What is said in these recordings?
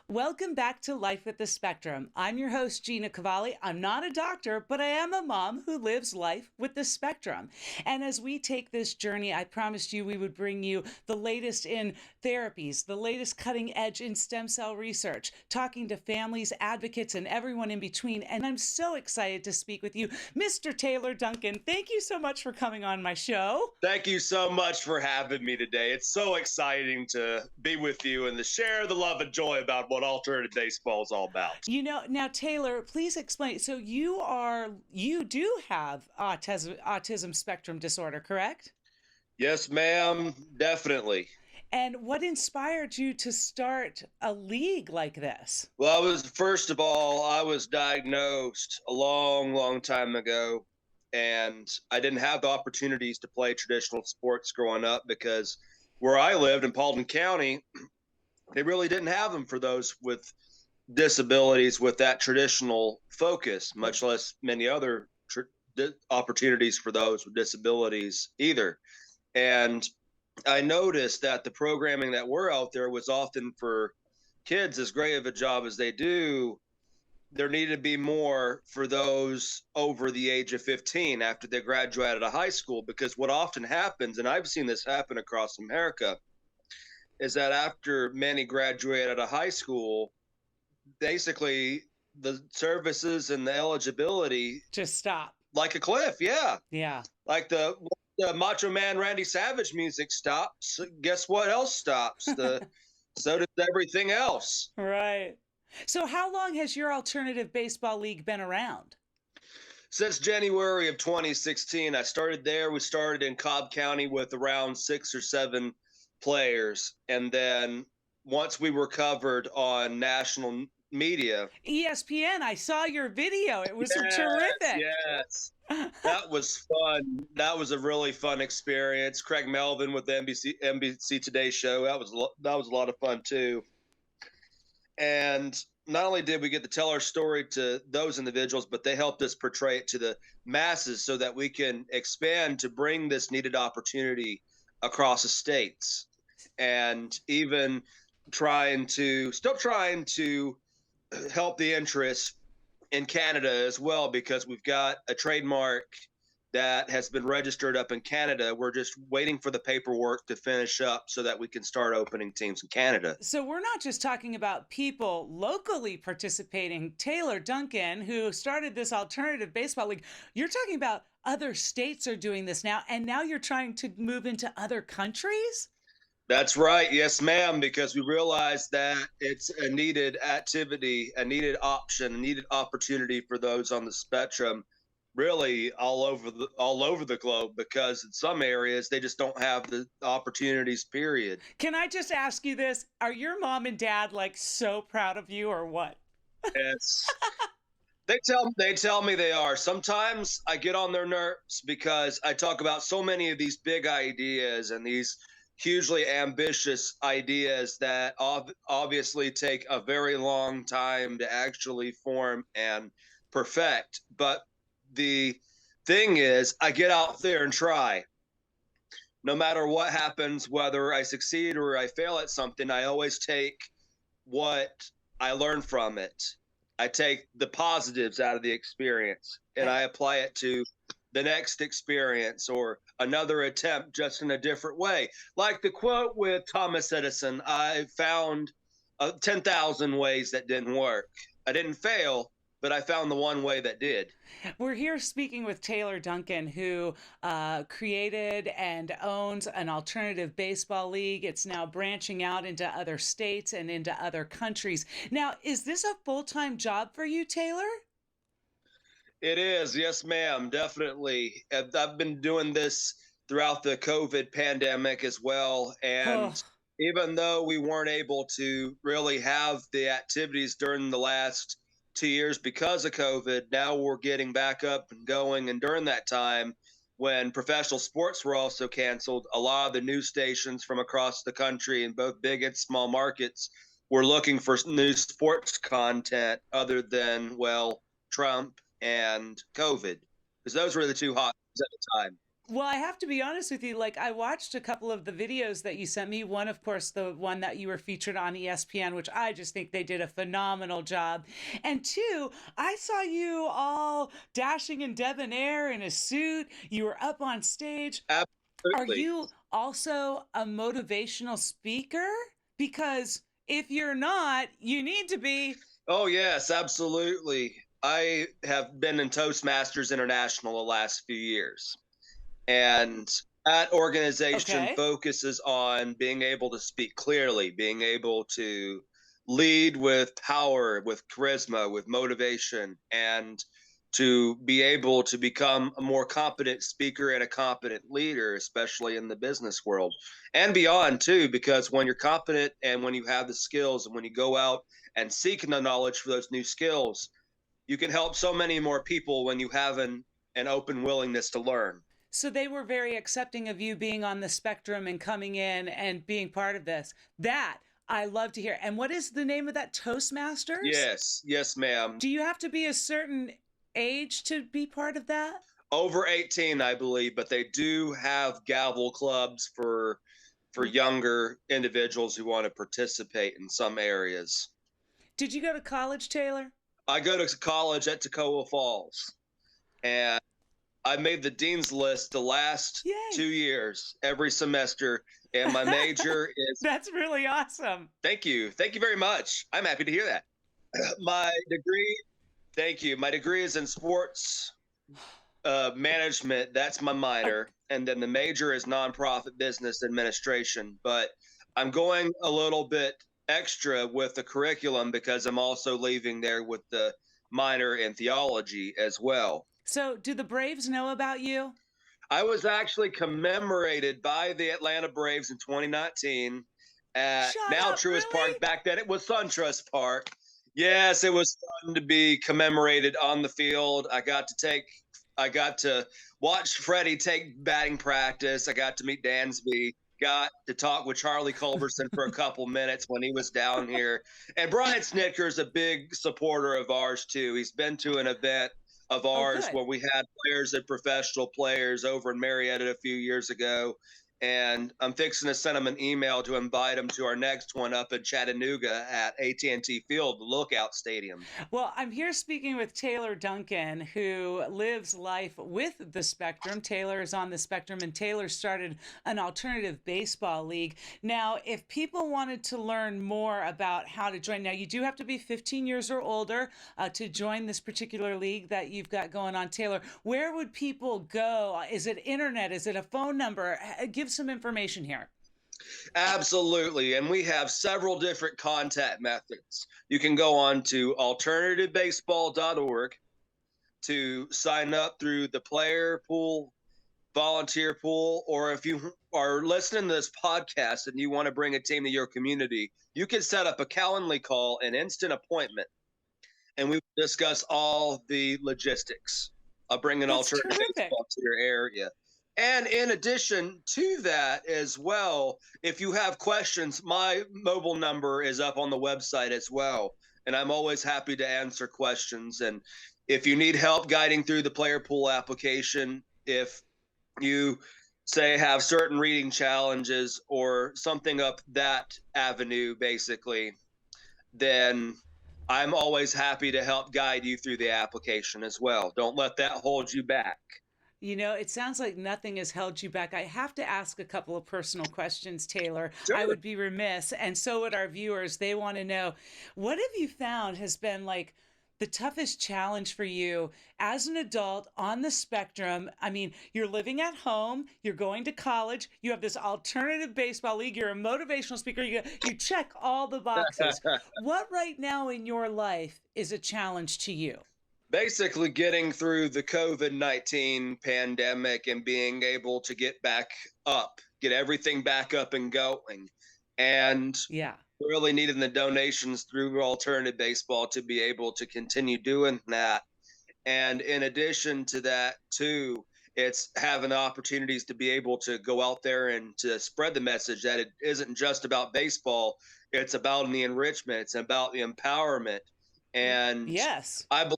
Welcome back to Life with the Spectrum. I'm your host, Gina Cavalli. I'm not a doctor, but I am a mom who lives life with the spectrum. And as we take this journey, I promised you we would bring you the latest in therapies, the latest cutting edge in stem cell research, talking to families, advocates, and everyone in between. And I'm so excited to speak with you, Mr. Taylor Duncan. Thank you so much for coming on my show. Thank you so much for having me today. It's so exciting to be with you and to share the love and joy about what alternative baseball is all about. Now Taylor, please explain. So you do have autism spectrum disorder, correct? Yes, ma'am, definitely. And what inspired you to start a league like this? Well, first of all, I was diagnosed a long, long time ago, and I didn't have the opportunities to play traditional sports growing up because where I lived in Paulding County, they really didn't have them for those with disabilities with that traditional focus, much less many other opportunities for those with disabilities either. And I noticed that the programming that were out there was often for kids, as great of a job as they do. There needed to be more for those over the age of 15 after they graduated out of high school, because what often happens, and I've seen this happen across America, is that after many graduate out of high school, basically the services and the eligibility just stop like a cliff. Yeah. Like the Macho Man Randy Savage music stops. Guess what else stops? So does everything else. Right. So how long has your alternative baseball league been around? Since January of 2016, I started there. We started in Cobb County with around 6 or 7 players, and then once we were covered on national media, ESPN, I saw your video. It was terrific. Yes. That was fun. That was a really fun experience. Craig Melvin with the NBC Today show. That was a lot of fun too. And not only did we get to tell our story to those individuals, but they helped us portray it to the masses so that we can expand to bring this needed opportunity across the states, and even still trying to help the interests in Canada as well, because we've got a trademark that has been registered up in Canada. We're just waiting for the paperwork to finish up so that we can start opening teams in Canada. So we're not just talking about people locally participating. Taylor Duncan, who started this alternative baseball league, you're talking about other states are doing this now, and now you're trying to move into other countries? That's right. Yes, ma'am, because we realize that it's a needed activity, a needed option, a needed opportunity for those on the spectrum, really all over the globe, because in some areas they just don't have the opportunities, period. Can I just ask you this? Are your mom and dad like so proud of you or what? Yes. They tell me they are. Sometimes I get on their nerves because I talk about so many of these big ideas and these hugely ambitious ideas that obviously take a very long time to actually form and perfect. But the thing is, I get out there and try. No matter what happens, whether I succeed or I fail at something, I always take what I learn from it. I take the positives out of the experience and I apply it to the next experience or another attempt, just in a different way. Like the quote with Thomas Edison, I found 10,000 ways that didn't work. I didn't fail, but I found the one way that did. We're here speaking with Taylor Duncan, who created and owns an alternative baseball league. It's now branching out into other states and into other countries. Now, is this a full-time job for you, Taylor? It is. Yes, ma'am. Definitely. I've been doing this throughout the COVID pandemic as well. And even though we weren't able to really have the activities during the last 2 years because of COVID, now we're getting back up and going. And during that time, when professional sports were also canceled, a lot of the news stations from across the country in both big and small markets were looking for new sports content other than, well, Trump and COVID, because those were the two hot things at the time. Well, I have to be honest with you. Like, I watched a couple of the videos that you sent me. One, of course, the one that you were featured on ESPN, which I just think they did a phenomenal job. And two, I saw you all dashing and debonair in a suit. You were up on stage. Are Absolutely. you also a motivational speaker? Because if you're not, you need to be. Oh, yes, absolutely. I have been in Toastmasters International the last few years. And that organization Okay. focuses on being able to speak clearly, being able to lead with power, with charisma, with motivation, and to be able to become a more competent speaker and a competent leader, especially in the business world and beyond, too. Because when you're competent and when you have the skills and when you go out and seek the knowledge for those new skills, you can help so many more people when you have an open willingness to learn. So they were very accepting of you being on the spectrum and coming in and being part of this. That I love to hear. And what is the name of that? Toastmasters? Yes, yes, ma'am. Do you have to be a certain age to be part of that? Over 18, I believe, but they do have gavel clubs for younger individuals who want to participate in some areas. Did you go to college, Taylor? I go to college at Toccoa Falls, and I made the dean's list the last Yay. 2 years, every semester, and my major is. That's really awesome. Thank you very much. I'm happy to hear that. My degree, thank you. My degree is in sports management. That's my minor, and then the major is nonprofit business administration. But I'm going a little bit extra with the curriculum because I'm also leaving there with the minor in theology as well. So, do the Braves know about you? I was actually commemorated by the Atlanta Braves in 2019 at Shut now up, Truist Park. really? Back then it was SunTrust Park. Yes, it was fun to be commemorated on the field. I got to watch Freddie take batting practice. I got to meet Dansby. Got to talk with Charlie Culberson for a couple minutes when he was down here. And Brian Snitker is a big supporter of ours too. He's been to an event of Oh, ours good. where we had players and professional players over in Marietta a few years ago. And I'm fixing to send him an email to invite him to our next one up in Chattanooga at AT&T Field, the Lookout Stadium. Well, I'm here speaking with Taylor Duncan, who lives life with the spectrum. Taylor is on the spectrum, and Taylor started an alternative baseball league. Now, if people wanted to learn more about how to join, now you do have to be 15 years or older to join this particular league that you've got going on. Taylor, where would people go? Is it internet? Is it a phone number? Give some information here. Absolutely. And we have several different contact methods. You can go on to alternativebaseball.org to sign up through the player pool, volunteer pool, or if you are listening to this podcast and you want to bring a team to your community, you can set up a Calendly call, an instant appointment, and we will discuss all the logistics of bringing That's alternative terrific. baseball to your area. And in addition to that, as well, if you have questions, my mobile number is up on the website as well. And I'm always happy to answer questions. And if you need help guiding through the player pool application, if you say have certain reading challenges or something up that avenue, basically, then I'm always happy to help guide you through the application as well. Don't let that hold you back. You know, it sounds like nothing has held you back. I have to ask a couple of personal questions, Taylor. I Sure. would be remiss, and so would our viewers. They want to know, what have you found has been like the toughest challenge for you as an adult on the spectrum? I mean, you're living at home, you're going to college, you have this alternative baseball league, you're a motivational speaker, you check all the boxes. What right now in your life is a challenge to you? Basically, getting through the COVID-19 pandemic and being able to get back up, get everything back up and going. And Yeah. really needing the donations through alternative baseball to be able to continue doing that. And in addition to that, too, it's having opportunities to be able to go out there and to spread the message that it isn't just about baseball. It's about the enrichment. It's about the empowerment. And Yes. I believe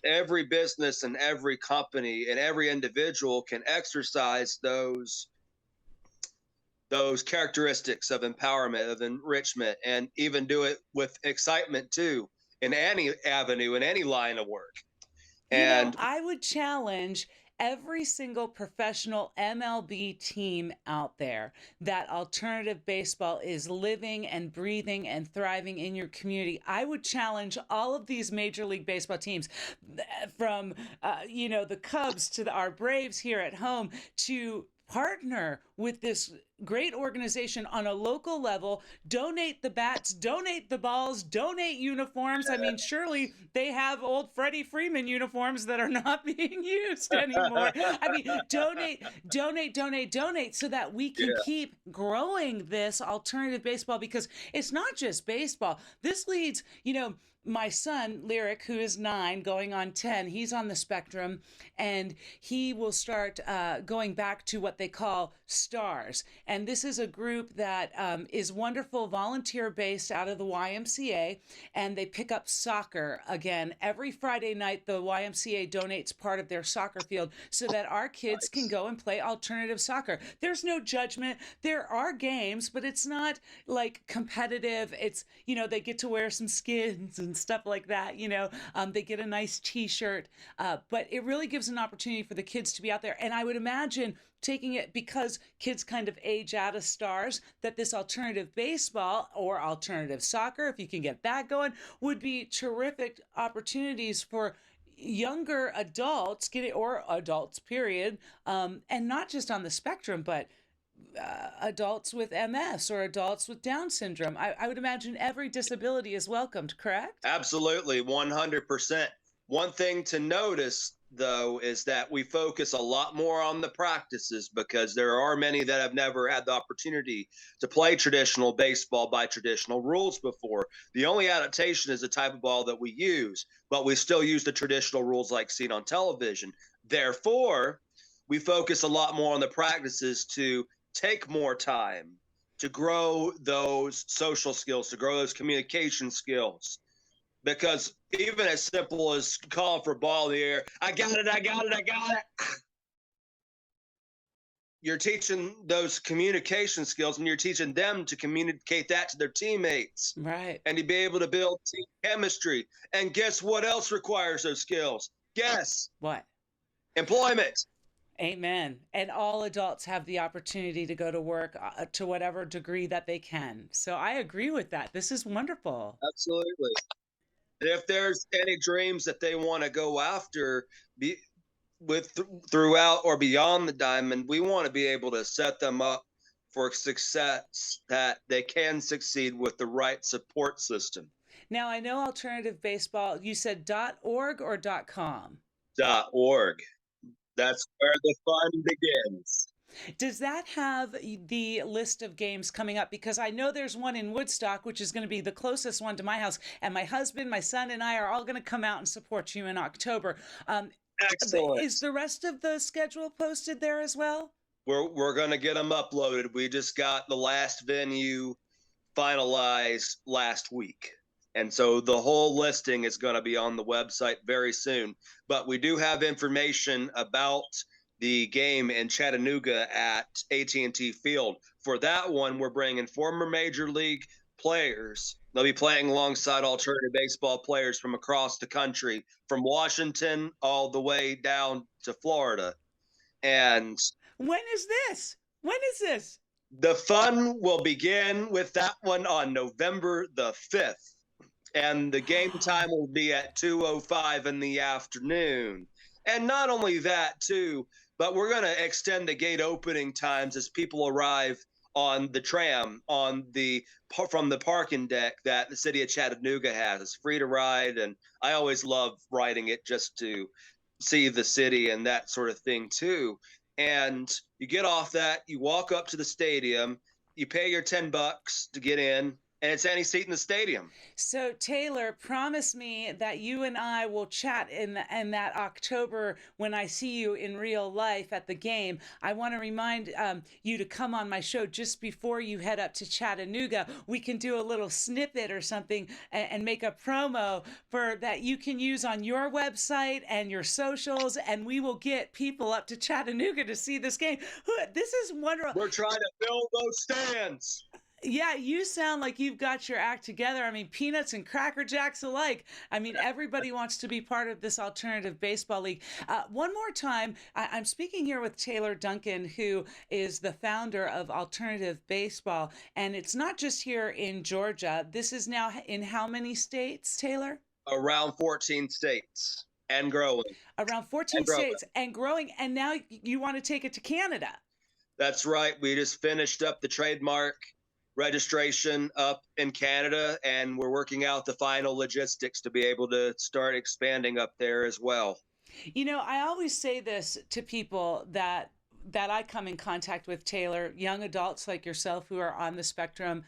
that every business and every company and every individual can exercise those characteristics of empowerment, of enrichment, and even do it with excitement too, in any avenue, in any line of work. And I would challenge every single professional MLB team out there that alternative baseball is living and breathing and thriving in your community. I would challenge all of these Major League Baseball teams, from the Cubs to our Braves here at home, to partner with this great organization on a local level. Donate the bats, donate the balls, donate uniforms. I mean, surely they have old Freddie Freeman uniforms that are not being used anymore. I mean, donate so that we can keep growing this alternative baseball, because it's not just baseball. This leads, my son, Lyric, who is 9, going on 10, he's on the spectrum, and he will start going back to what they call STARS. And this is a group that is wonderful, volunteer-based out of the YMCA, and they pick up soccer again. Every Friday night, the YMCA donates part of their soccer field so that our kids can go and play alternative soccer. There's no judgment. There are games, but it's not like competitive. It's, they get to wear some skins and stuff like that. They get a nice t-shirt, but it really gives an opportunity for the kids to be out there. And I would imagine taking it, because kids kind of age out of STARS, that this alternative baseball or alternative soccer, if you can get that going, would be terrific opportunities for younger adults, or adults period, and not just on the spectrum, but adults with MS or adults with Down syndrome. I would imagine every disability is welcomed, correct? Absolutely, 100%. One thing to notice, though, is that we focus a lot more on the practices, because there are many that have never had the opportunity to play traditional baseball by traditional rules before. The only adaptation is the type of ball that we use, but we still use the traditional rules like seen on television. Therefore, we focus a lot more on the practices to take more time to grow those social skills, to grow those communication skills. Because even as simple as calling for a ball in the air, I got it. You're teaching those communication skills, and you're teaching them to communicate that to their teammates. Right. And to be able to build team chemistry. And guess what else requires those skills? Guess. What? Employment. Amen. And all adults have the opportunity to go to work to whatever degree that they can. So I agree with that. This is wonderful. Absolutely. And if there's any dreams that they want to go after throughout or beyond the diamond, we want to be able to set them up for success, that they can succeed with the right support system. Now, I know alternative baseball, you said .org or .com? .org. That's where the fun begins. Does that have the list of games coming up? Because I know there's one in Woodstock, which is going to be the closest one to my house. And my husband, my son, and I are all going to come out and support you in October. Excellent. Is the rest of the schedule posted there as well? We're going to get them uploaded. We just got the last venue finalized last week. And so the whole listing is going to be on the website very soon. But we do have information about the game in Chattanooga at AT&T Field. For that one, we're bringing former Major League players. They'll be playing alongside alternative baseball players from across the country, from Washington all the way down to Florida. And when is this? The fun will begin with that one on November the 5th. And the game time will be at 2:05 in the afternoon. And not only that, too, but we're going to extend the gate opening times as people arrive on the tram from the parking deck that the city of Chattanooga has. It's free to ride, and I always love riding it just to see the city and that sort of thing, too. And you get off that, you walk up to the stadium, you pay your $10 to get in. and it's any seat in the stadium. So Taylor, promise me that you and I will chat in that October when I see you in real life at the game. I want to remind you to come on my show just before you head up to Chattanooga. We can do a little snippet or something and make a promo for that you can use on your website and your socials, and we will get people up to Chattanooga to see this game. This is wonderful. We're trying to fill those stands. Yeah, you sound like you've got your act together. I mean, peanuts and Cracker Jacks alike. I mean, everybody wants to be part of this alternative baseball league. One more time, I'm speaking here with Taylor Duncan, who is the founder of Alternative Baseball. And it's not just here in Georgia. This is now in how many states, Taylor? Around 14 states and growing. Around 14 states and growing. And now you want to take it to Canada. That's right. We just finished up the trademark registration up in Canada, and we're working out the final logistics to be able to start expanding up there as well. You know, I always say this to people that I come in contact with, Taylor, young adults like yourself who are on the spectrum,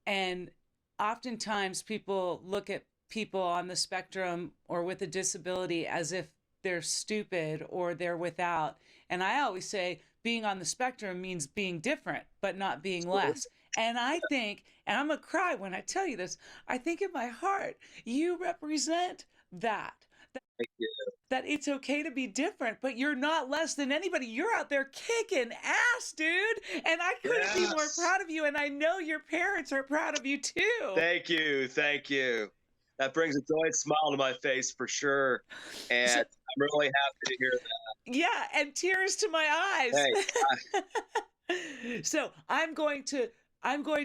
and oftentimes people look at people on the spectrum or with a disability as if they're stupid or they're without. And I always say being on the spectrum means being different, but not being less. And I think, and I'm going to cry when I tell you this, I think in my heart, you represent that. Thank you. That it's okay to be different, but you're not less than anybody. You're out there kicking ass, dude. And I couldn't be more proud of you. And I know your parents are proud of you too. Thank you. Thank you. That brings a joyous smile to my face for sure. And I'm really happy to hear that. Yeah, and tears to my eyes. Hey. So I'm going to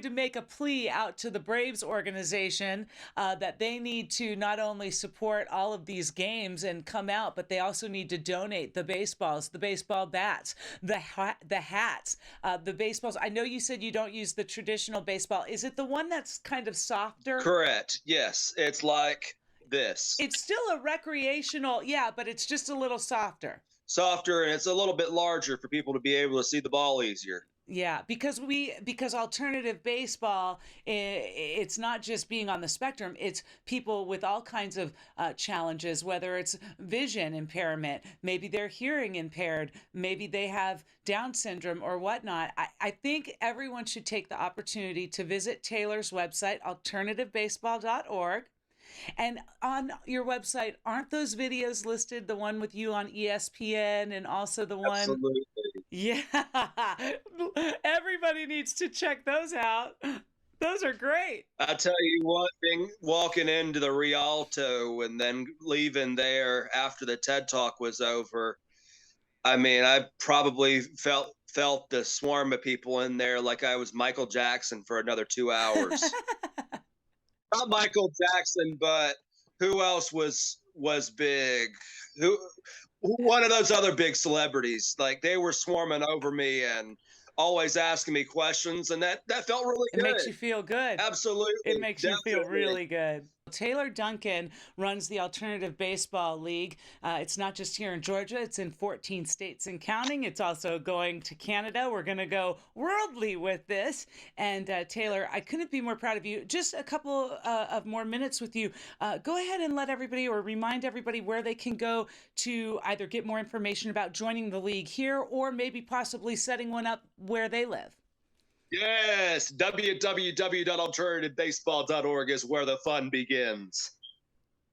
make a plea out to the Braves organization that they need to not only support all of these games and come out, but they also need to donate the baseballs, the baseball bats, the hats, the baseballs. I know you said you don't use the traditional baseball. Is it the one that's kind of softer? Correct. Yes. It's like this. It's still a recreational, yeah, but it's just a little softer. Softer, and it's a little bit larger for people to be able to see the ball easier. Yeah, because alternative baseball, it's not just being on the spectrum. It's people with all kinds of challenges, whether it's vision impairment, maybe they're hearing impaired, maybe they have Down syndrome or whatnot. I think everyone should take the opportunity to visit Taylor's website, alternativebaseball.org. And on your website, aren't those videos listed? The one with you on ESPN and also the one... Absolutely. Yeah. Everybody needs to check those out. Those are great. I tell you what, walking into the Rialto and then leaving there after the TED Talk was over, I mean, I probably felt the swarm of people in there like I was Michael Jackson for another 2 hours. Not Michael Jackson, but who else was big? One of those other big celebrities. Like, they were swarming over me and always asking me questions, and that felt really good. It makes you feel good. Absolutely. It makes you feel really good. Taylor Duncan runs the Alternative Baseball League. It's not just here in Georgia. It's in 14 states and counting. It's also going to Canada. We're going to go worldly with this. And Taylor, I couldn't be more proud of you. Just a couple of more minutes with you. Go ahead and let everybody or remind everybody where they can go to either get more information about joining the league here or maybe possibly setting one up where they live. Yes, www.alternativebaseball.org is where the fun begins.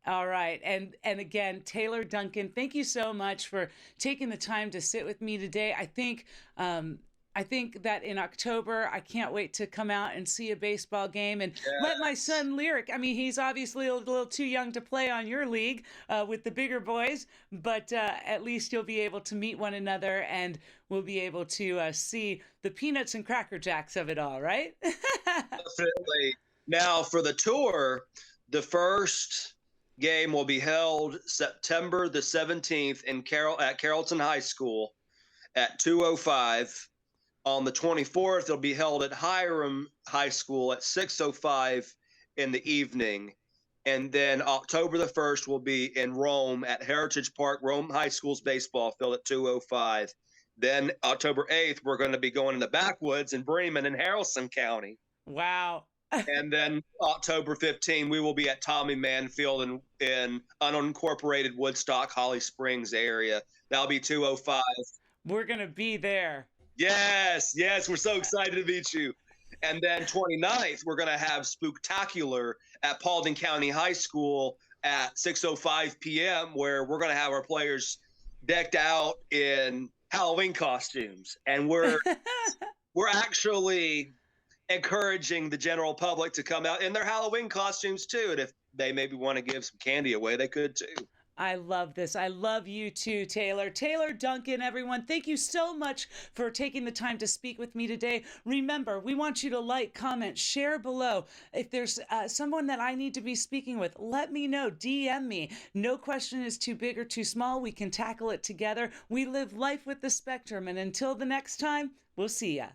All right. And again, Taylor Duncan, thank you so much for taking the time to sit with me today. I think that in October, I can't wait to come out and see a baseball game and let my son Lyric. I mean, he's obviously a little too young to play on your league with the bigger boys, but at least you'll be able to meet one another and we'll be able to see the peanuts and Cracker Jacks of it all, right? Definitely. Now, for the tour, the first game will be held September the 17th at Carrollton High School at 2:05. On the 24th, it'll be held at Hiram High School at 6:05 in the evening. And then October the 1st will be in Rome at Heritage Park, Rome High School's baseball field at 2:05. Then October 8th, we're going to be going in the backwoods in Bremen in Haralson County. Wow. And then October 15, we will be at Tommy Mann Field in unincorporated Woodstock, Holly Springs area. That'll be 205. We're going to be there. Yes, yes, we're so excited to meet you. And then 29th, we're going to have Spooktacular at Paulding County High School at 6:05 p.m., where we're going to have our players decked out in Halloween costumes. And we're actually encouraging the general public to come out in their Halloween costumes too. And if they maybe want to give some candy away, they could too. I love this. I love you too, Taylor. Taylor Duncan, everyone, thank you so much for taking the time to speak with me today. Remember, we want you to like, comment, share below. If there's someone that I need to be speaking with, let me know. DM me. No question is too big or too small. We can tackle it together. We live life with the spectrum. And until the next time, we'll see ya.